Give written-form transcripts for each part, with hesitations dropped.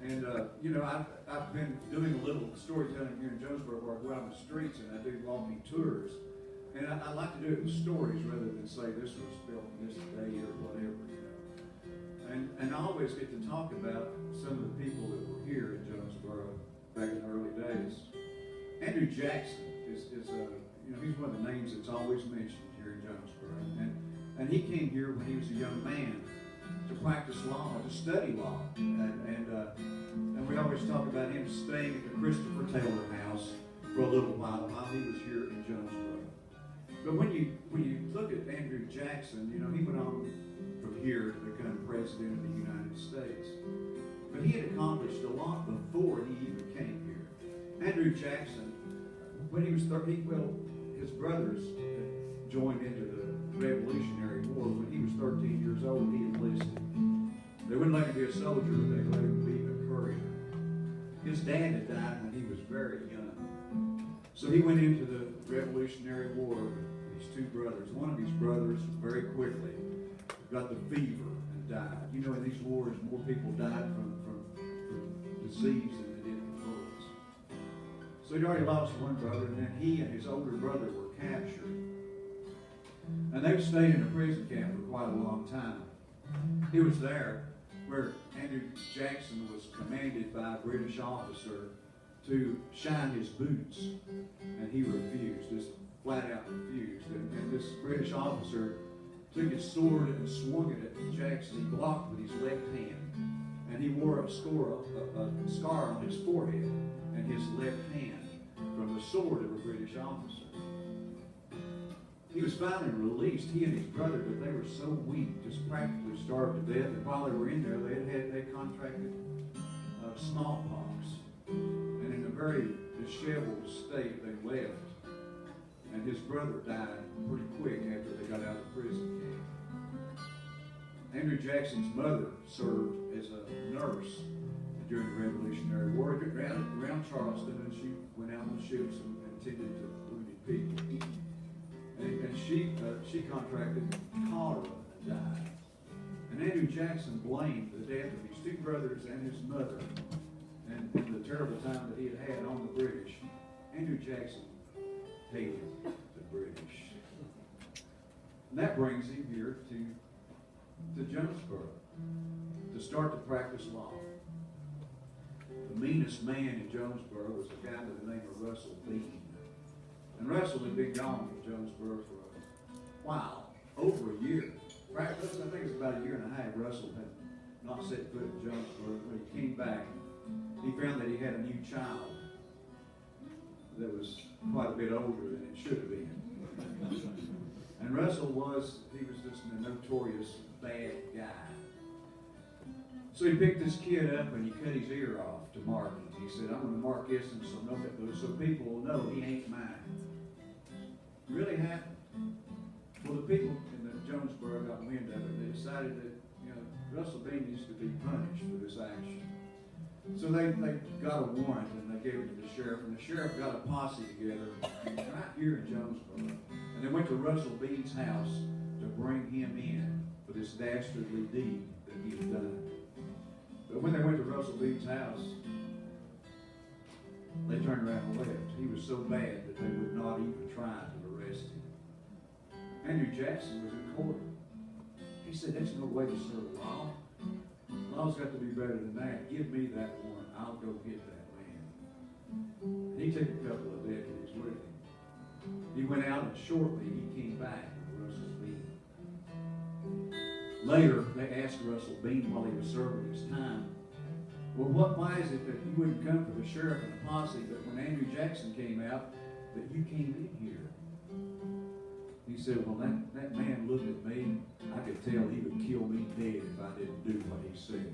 And you know, I've been doing a little storytelling here in Jonesboro where I go out on the streets and I do walking tours. And I like to do it with stories rather than say this was built in this day or whatever, you know. And I always get to talk about some of the people that were here in Jonesboro back in the early days. Andrew Jackson is you know, he's one of the names that's always mentioned here in Jonesboro. And he came here when he was a young man to practice law, to study law. And we always talk about him staying at the Christopher Taylor House for a little while he was here in Jonesboro. But when you look at Andrew Jackson, you know, he went on from here to become president of the United States. But he had accomplished a lot before he even came here. Andrew Jackson, when he was 13, well, his brothers had joined into the Revolutionary War. When he was 13 years old, he enlisted. They wouldn't let him be a soldier, but they let him be a courier. His dad had died when he was very young. So he went into the Revolutionary War with his two brothers. One of his brothers very quickly got the fever and died. You know, in these wars, more people died from disease than they did from bullets. So he'd already lost one brother, and then he and his older brother were captured. And they've stayed in a prison camp for quite a long time. He was there where Andrew Jackson was commanded by a British officer to shine his boots, and he refused, just flat out refused. And this British officer took his sword and swung it at Jackson. He blocked with his left hand, and he wore a scar on his forehead and his left hand from the sword of a British officer. He was finally released, he and his brother, but they were so weak, just practically starved to death. And while they were in there, they contracted smallpox. And in a very disheveled state, they left. And his brother died pretty quick after they got out of the prison camp. Andrew Jackson's mother served as a nurse during the Revolutionary War around Charleston, and she went out on the ships and tended to wounded people. And she contracted cholera and died. And Andrew Jackson blamed the death of his two brothers and his mother and the terrible time that he had on the British. Andrew Jackson hated the British. And that brings him here to Jonesboro to start to practice law. The meanest man in Jonesboro was a guy by the name of Russell Bean. And Russell had been gone from Jonesboro for a while, over a year. I think it was about a year and a half. Russell had not set foot in Jonesboro. When he came back, he found that he had a new child that was quite a bit older than it should have been. And Russell was just a notorious bad guy. So he picked this kid up and he cut his ear off to mark it. He said, I'm going to mark this and so people will know he ain't mine. Really happened. Well, the people in the Jonesboro got wind of it. They decided that, you know, Russell Bean needs to be punished for this action. So they got a warrant and they gave it to the sheriff, and the sheriff got a posse together right here in Jonesboro. And they went to Russell Bean's house to bring him in for this dastardly deed that he had done. But when they went to Russell Bean's house, they turned around and left. He was so bad that they would not even try to arrest him. Andrew Jackson was in court. He said, there's no way to serve law. Law's got to be better than that. Give me that warrant. I'll go get that man. And he took a couple of deputies with him. He went out and shortly he came back with Russell Bean. Later, they asked Russell Bean while he was serving his time, well, why is it that you wouldn't come for the sheriff and the posse, but when Andrew Jackson came out, that you came in here? He said, well, that man looked at me. I could tell he would kill me dead if I didn't do what he said.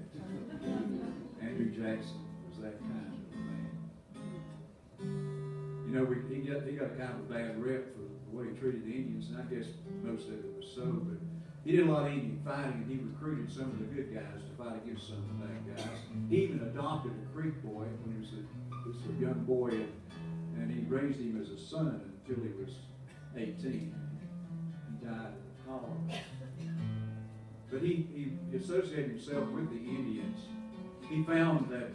Andrew Jackson was that kind of a man. You know, he got kind of a bad rep for the way he treated the Indians, and I guess most of it was so, but he did a lot of Indian fighting, and he recruited some of the good guys to fight against some of the bad guys. He even adopted a Creek boy when he was a young boy, and he raised him as a son until he was 18. He died of cholera. But he associated himself with the Indians. he found that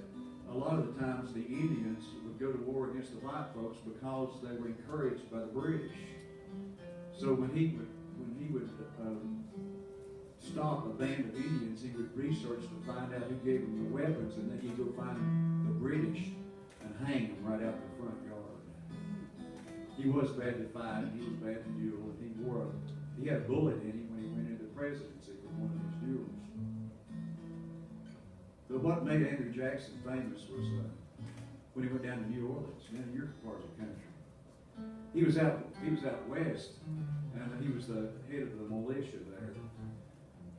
a lot of the times the Indians would go to war against the white folks because they were encouraged by the British. So when he would stop a band of Indians, he would research to find out who gave them the weapons, and then he'd go find the British and hang them right out in the front yard. He was bad to fight, and he was bad to duel, and he had a bullet in him when he went into the presidency for one of his duels. But what made Andrew Jackson famous was when he went down to New Orleans, in your part of the country. He was out west, and he was the head of the militia there.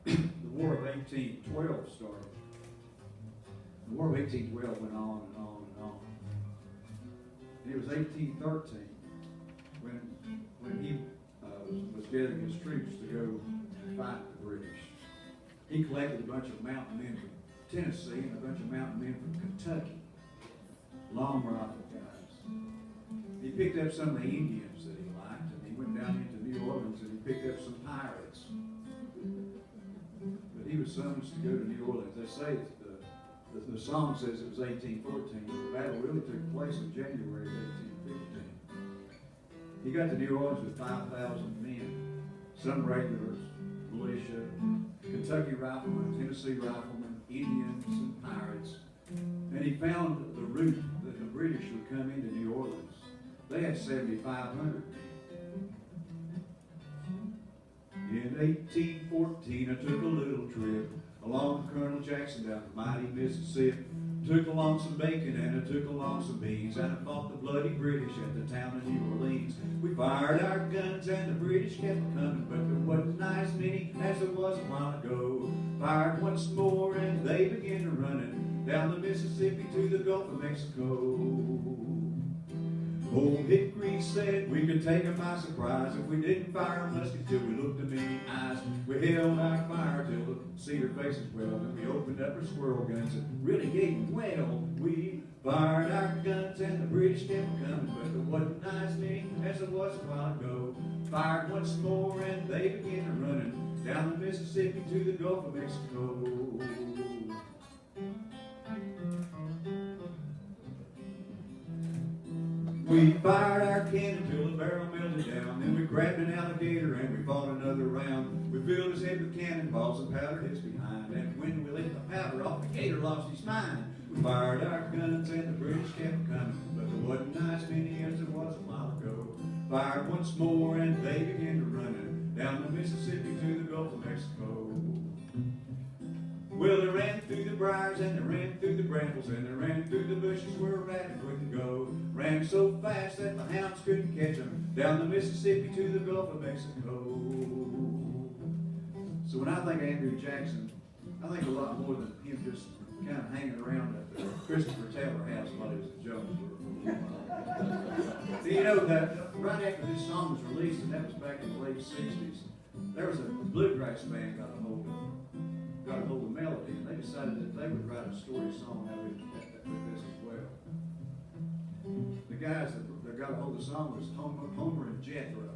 The War of 1812 started. The War of 1812 went on and on and on. And it was 1813 when he was gathering his troops to go fight the British. He collected a bunch of mountain men from Tennessee and a bunch of mountain men from Kentucky, long rifle guys. He picked up some of the Indians that he liked, and he went down into New Orleans and he picked up some pirates. But he was summoned to go to New Orleans. They say the song says it was 1814, but the battle really took place in January of 1815. He got to New Orleans with 5,000 men, some regulars, militia, Kentucky riflemen, Tennessee riflemen, Indians, and pirates. And he found the route that the British would come into New Orleans. They had 7,500 men. In 1814, I took a little trip along with Colonel Jackson down the mighty Mississippi. Took along some bacon and I took along some beans, and I fought the bloody British at the town of New Orleans. We fired our guns and the British kept coming, but there wasn't as many as there was a while ago. Fired once more and they began to running down the Mississippi to the Gulf of Mexico. Old Hickory said we could take them by surprise if we didn't fire a musket till we looked them in the eyes. We held our fire till we see their faces well, then we opened up our squirrel guns and really gave them well. We fired our guns and the British kept coming, but there wasn't as many as there was a while ago. Fired once more and they began to running down the Mississippi to the Gulf of Mexico. We fired our cannon till the barrel melted down. Then we grabbed an alligator and we fought another round. We filled his head with cannonballs and powdered his behind. And when we let the powder off, the gator lost his mind. We fired our guns and the British kept coming, but there wasn't as many as there was a while ago. Fired once more and they began to running down the Mississippi to the Gulf of Mexico. Well, they ran through the briars and they ran through the brambles and they ran through the bushes where a rabbit couldn't go. Ran so fast that the hounds couldn't catch them down the Mississippi to the Gulf of Mexico. So when I think of Andrew Jackson, I think a lot more than him just kind of hanging around at the Christopher Taylor house while he was in Jonesboro. So you know that right after this song was released, and that was back in the late 60s, there was a bluegrass band got a hold of melody, and they decided that they would write a story song out with this as well. The guys that got a hold of the song was Homer and Jethro.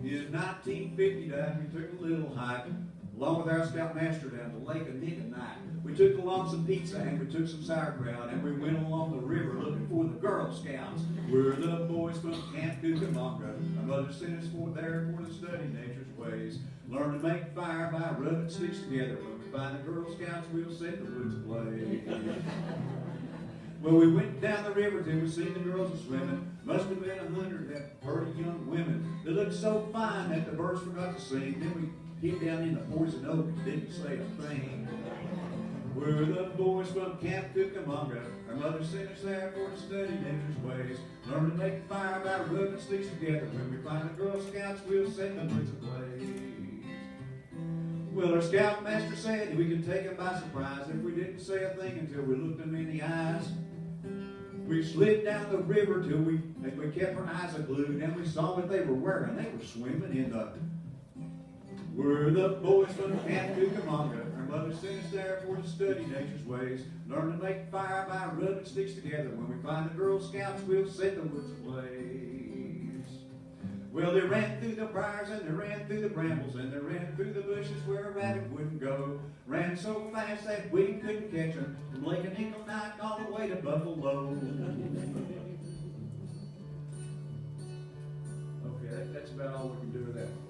In 1950, we took a little hike along with our scoutmaster down to Lake Niconite. We took along some pizza and we took some sauerkraut, and we went along the river looking for the Girl Scouts. We're the boys from Camp Cucamonga. My mother sent us there for to study nature's ways. Learn to make fire by rubbing sticks together. When we find the Girl Scouts, we'll set the woods ablaze. Well, we went down the river till we seen the girls a swimming. Must have been 100 that pretty young women. They looked so fine that the birds forgot to sing. Then we hid down in the poison oak and didn't say a thing. We're the boys from Camp Cucamonga. Our mother sent us there for to study nature's ways. Learn to make fire by rubbing sticks together. When we find the Girl Scouts, we'll set the woods ablaze. Well, our scoutmaster said we could take them by surprise if we didn't say a thing until we looked them in the eyes. We slid down the river till we kept our eyes glued, and we saw what they were wearing. They were swimming in the... We're the boys from Camp Cucamonga. Our mother sent us there for to study nature's ways. Learn to make fire by rubbing sticks together. When we find the Girl Scouts, we'll set the woods ablaze. Well, they ran through the briars and they ran through the brambles and they ran through the bushes where a rabbit wouldn't go. Ran so fast that we couldn't catch them, from Lake and Eagle Knight all the way to Buffalo. Okay, that's about all we can do with that.